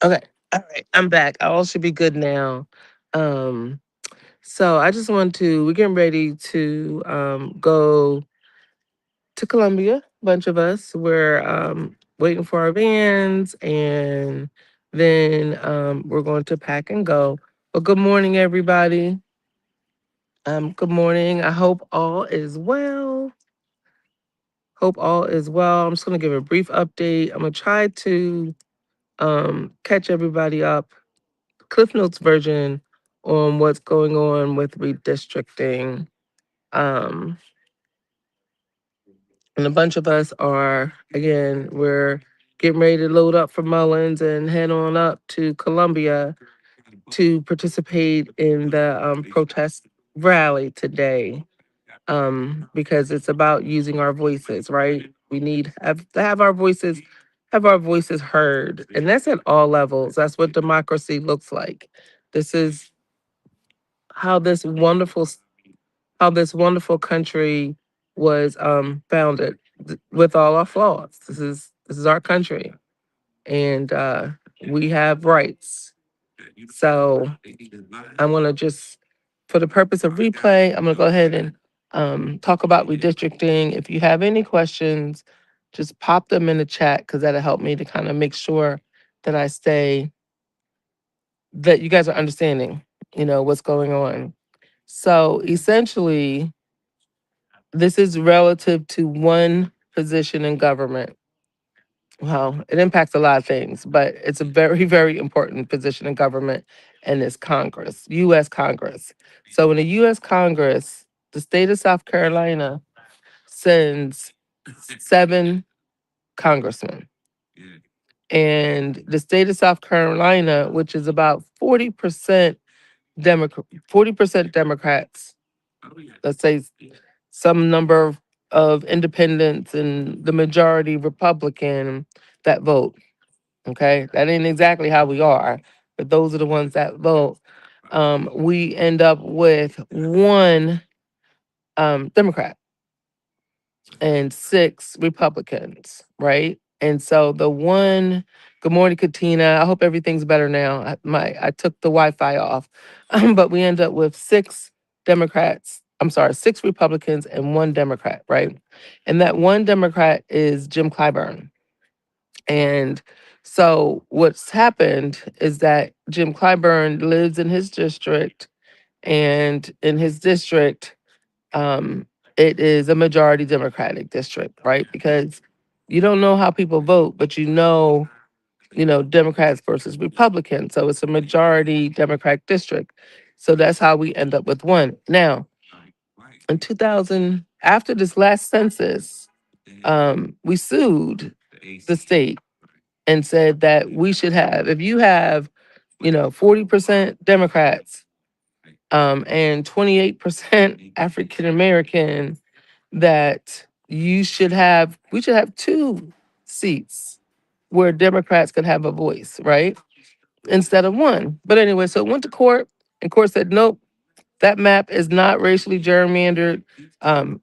Okay. All right. I'm back. All should be good now. Um, so I just want to, we're getting ready to go to Columbia, a bunch of us. We're waiting for our vans and then we're going to pack and go. Well, good morning, everybody. Good morning. I hope all is well. Hope all is well. I'm just going to give a brief update. I'm going to try to catch everybody up, Cliff Notes version on what's going on with redistricting. Um, and a bunch of us are, again, we're getting ready to load up for Mullins and head on up to Columbia to participate in the protest rally today. Because it's about using our voices, right? We need to have our voices heard, and that's at all levels. That's what democracy looks like. This is how this wonderful how this wonderful country was founded with all our flaws. This is our country, and we have rights. So I'm gonna just, for the purpose of replay, I'm gonna go ahead and talk about redistricting. If you have any questions, just pop them in the chat because that'll help me to kind of make sure that I stay, that you guys are understanding, what's going on. So essentially, this is relative to one position in government. Well, it impacts a lot of things, but it's a very, very important position in government, and it's Congress, U.S. Congress. So in the U.S. Congress, the state of South Carolina sends 7 congressmen. And the state of South Carolina, which is about 40% Democrat, 40% Democrats, let's say some number of independents and the majority Republican that vote. Okay, that ain't exactly how we are, but those are the ones that vote. We end up with 1 Democrat and 6 Republicans, right? And so the one, good morning, Katina. I hope everything's better now. I took the Wi-Fi off, but we end up with 6 Democrats. I'm sorry, 6 Republicans and 1 Democrat, right? And that 1 Democrat is Jim Clyburn. And so what's happened is that Jim Clyburn lives in his district, and in his district, um, it is a majority Democratic district, right? Because you don't know how people vote, but Democrats versus Republicans. So it's a majority Democratic district. So that's how we end up with 1. Now, in 2000, after this last census, we sued the state and said that we should have, if you have, 40% Democrats, and 28% African American, that we should have 2 seats where Democrats could have a voice, right? Instead of 1. But anyway, so it went to court, and court said, nope, that map is not racially gerrymandered.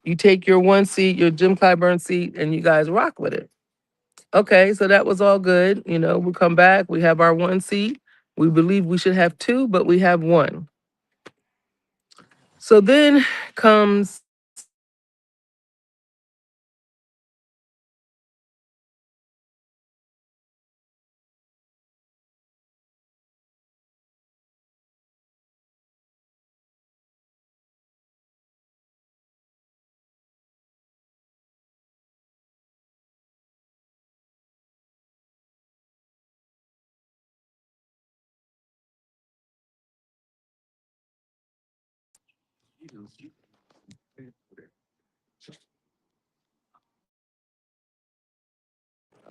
You take your 1 seat, your Jim Clyburn seat, and you guys rock with it. Okay, so that was all good. We come back, we have our 1 seat. We believe we should have 2, but we have 1. So then comes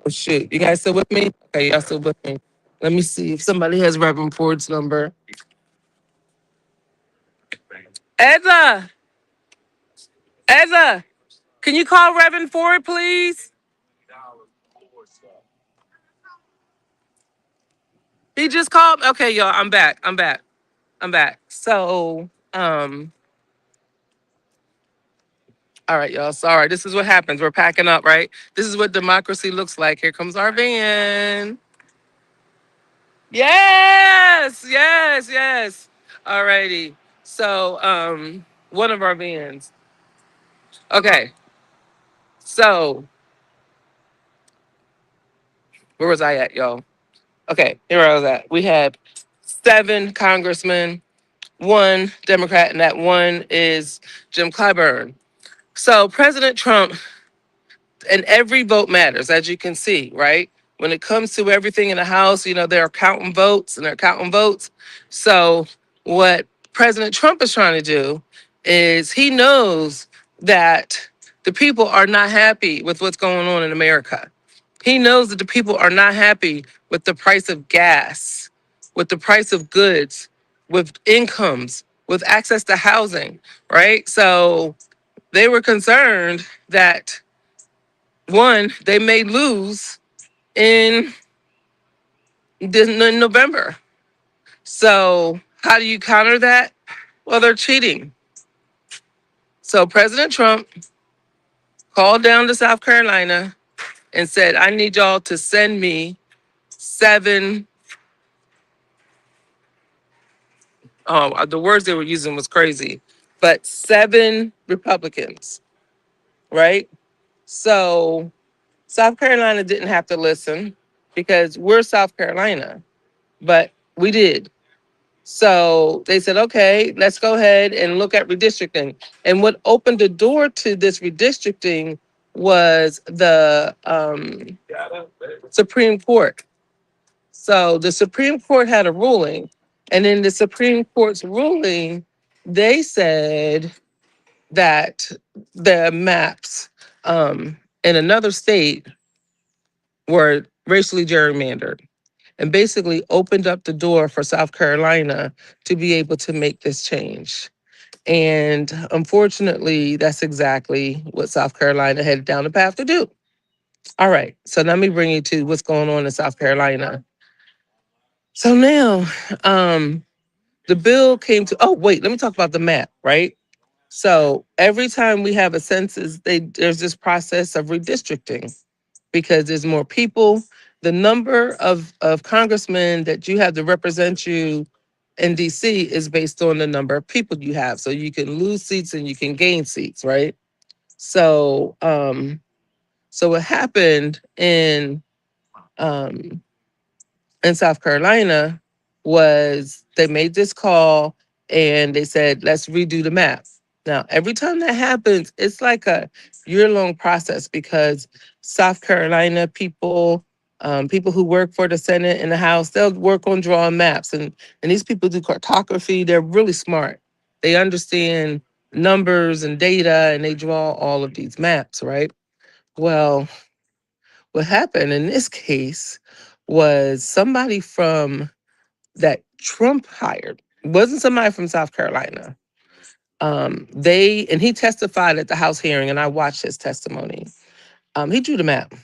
oh shoot, you guys still with me? Okay, y'all still with me. Let me see if somebody has Reverend Ford's number. Ezra, Ezra, can you call Reverend Ford, please? He just called. Okay, y'all, I'm back. I'm back. So, All right, y'all. Sorry. This is what happens. We're packing up, right? This is what democracy looks like. Here comes our van. Yes, yes, yes. All righty. So, one of our vans. Okay. So, where was I at, y'all? Okay, here I was at. We had 7 congressmen, 1 Democrat, and that one is Jim Clyburn. So, President Trump, and every vote matters, as you can see, right? When it comes to everything in the House, they're counting votes and they're counting votes. So, what President Trump is trying to do is he knows that the people are not happy with what's going on in America. He knows that the people are not happy with the price of gas, with the price of goods, with incomes, with access to housing, right? So, they were concerned that one, they may lose in in November. So how do you counter that? Well, they're cheating. So President Trump called down to South Carolina and said, I need y'all to send me 7. Oh, the words they were using was crazy, but 7 Republicans, right? So South Carolina didn't have to listen because we're South Carolina, but we did. So they said, okay, let's go ahead and look at redistricting. And what opened the door to this redistricting was the Supreme Court. So the Supreme Court had a ruling. And in the Supreme Court's ruling, they said that the maps in another state were racially gerrymandered, and basically opened up the door for South Carolina to be able to make this change. And unfortunately, that's exactly what South Carolina headed down the path to do. All right, so let me bring you to what's going on in South Carolina. So now, the bill came to. Oh wait, let me talk about the map, right? So every time we have a census, there's this process of redistricting because there's more people. The number of congressmen that you have to represent you in DC is based on the number of people you have. So you can lose seats and you can gain seats, right? So so what happened um in South Carolina was they made this call and they said, let's redo the map. Now, every time that happens, it's like a year-long process because South Carolina people, people who work for the Senate and the House, they'll work on drawing maps. And these people do cartography. They're really smart. They understand numbers and data and they draw all of these maps, right? Well, what happened in this case was somebody from that Trump hired, wasn't somebody from South Carolina. They and he testified at the House hearing, and I watched his testimony. He drew the map,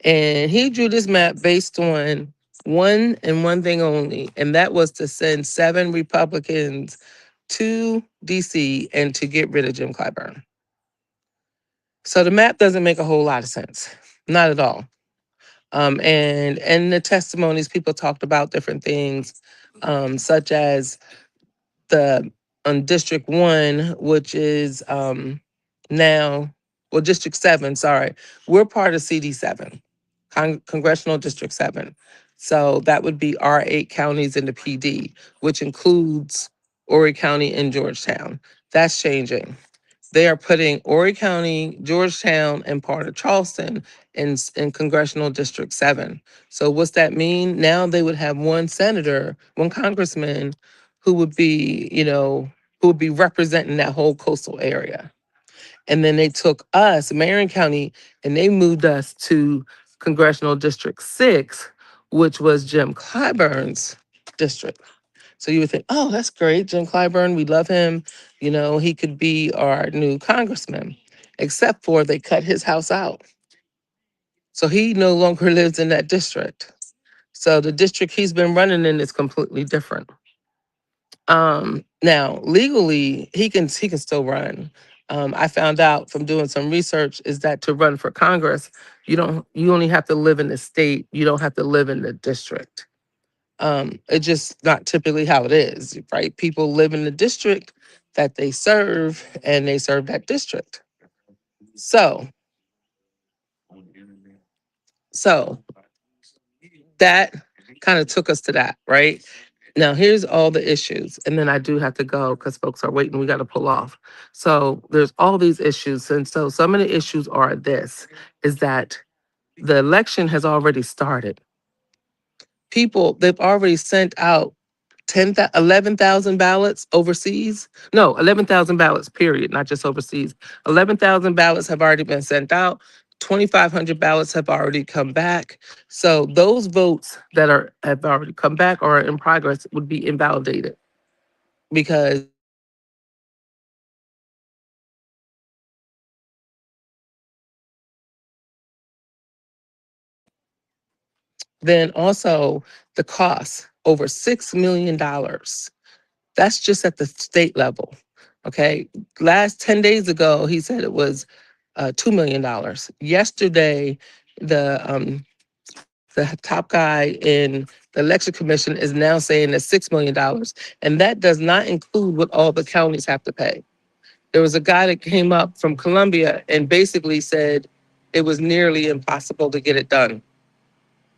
and he drew this map based on one and one thing only, and that was to send 7 Republicans to DC and to get rid of Jim Clyburn. So the map doesn't make a whole lot of sense, not at all. And the testimonies, people talked about different things, such as the on District 1, which is now, well, District 7, sorry. We're part of CD7, Congressional District 7. So that would be our 8 counties in the PD, which includes Horry County and Georgetown. That's changing. They are putting Horry County, Georgetown, and part of Charleston in Congressional District 7. So what's that mean? Now they would have one senator, one congressman who would be, who would be representing that whole coastal area. And then they took us, Marion County, and they moved us to Congressional District 6, which was Jim Clyburn's district. So you would think, oh, that's great. Jim Clyburn, we love him. He could be our new congressman, except for they cut his house out. So he no longer lives in that district. So the district he's been running in is completely different. Now legally he can still run. I found out from doing some research is that to run for Congress, you only have to live in the state. You don't have to live in the district. It's just not typically how it is, right? People live in the district that they serve, and they serve that district. So, so that kind of took us to that, right? Now, here's all the issues. And then I do have to go because folks are waiting. We got to pull off. So there's all these issues. And so some of the issues are this, is that the election has already started. People, they've already sent out 11,000 ballots overseas. No, 11,000 ballots, period, not just overseas. 11,000 ballots have already been sent out. 2,500 ballots have already come back. So those votes that have already come back or are in progress would be invalidated because then also the cost over $6 million. That's just at the state level. Okay. Last 10 days ago, he said it was $2 million. Yesterday, the top guy in the election commission is now saying that $6 million. And that does not include what all the counties have to pay. There was a guy that came up from Columbia and basically said it was nearly impossible to get it done.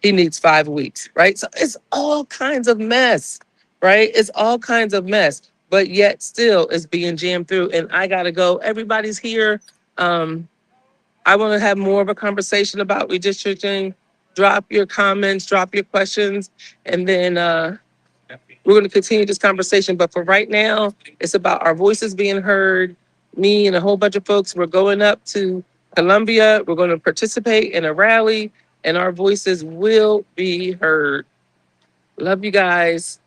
He needs 5 weeks, right? So it's all kinds of mess, right? It's all kinds of mess, but yet still it's being jammed through. And I gotta go. Everybody's here. Um, I want to have more of a conversation about redistricting. Drop your comments, drop your questions, and then we're going to continue this conversation. But for right now, it's about our voices being heard. Me and a whole bunch of folks, we're going up to Columbia. We're going to participate in a rally, and our voices will be heard. Love you guys.